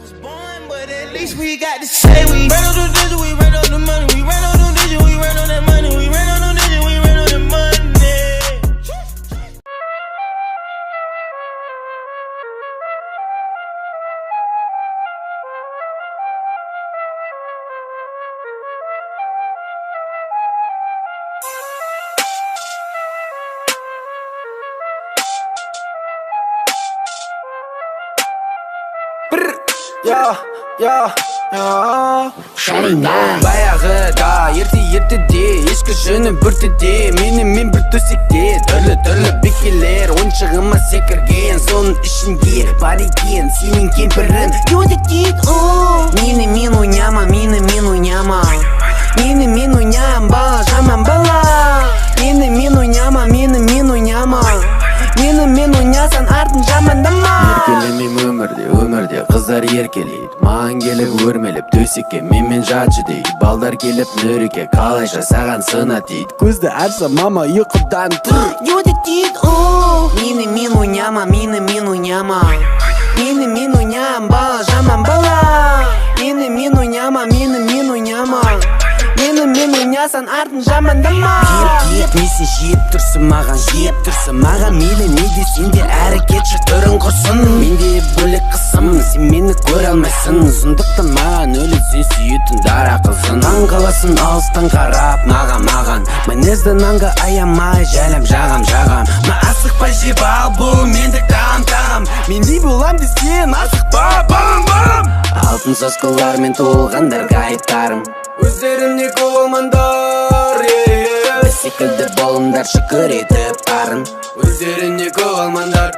was born, but at least we got to say we ran on the digit, we ran on the money, we ran on the digit, we ran on that money, we ran on the digit, we ran on that money. Баяғыда ерте-ертеде ешкі жөні бүртіде мен бір төсекте түрлі бекелер ойыншығыма секірген соның ішінде бар екен сенің кемпірің Мені ойнама Мені ойнам бала жаман бала Мені ойнама Мені ойнасаң артын жамандама Еркелемейм өмірде қыздар еркелейді маған келіп өрмелеп төсекке менмен жатшы дейді балдар келіп нүреке қалайша саған сына дейді көзді ашса мама ұйқыдан тұр Мені ойнама Мені ойнам бала жаман бала Мені ойнама Мені ойнасаң артын жамандама Несін жеп тұрсын маған мейлі не десең де әрекетші түрін құрсын менде бөлек қысым сен мені көре алмайсың сондықтан маған өлі сен сүйетін дара қызын таң қаласын алыстан қарап маған мінезді нанға аямай жайлап жағам асықпай жеп ал бұл мендік тағам мендей болам десең асықпа балым алтын соскалармен толғандарға айтарым өздеріне көңілмандар біз секілді болыңдар шүкір етіп барын өздеріне көңілмандар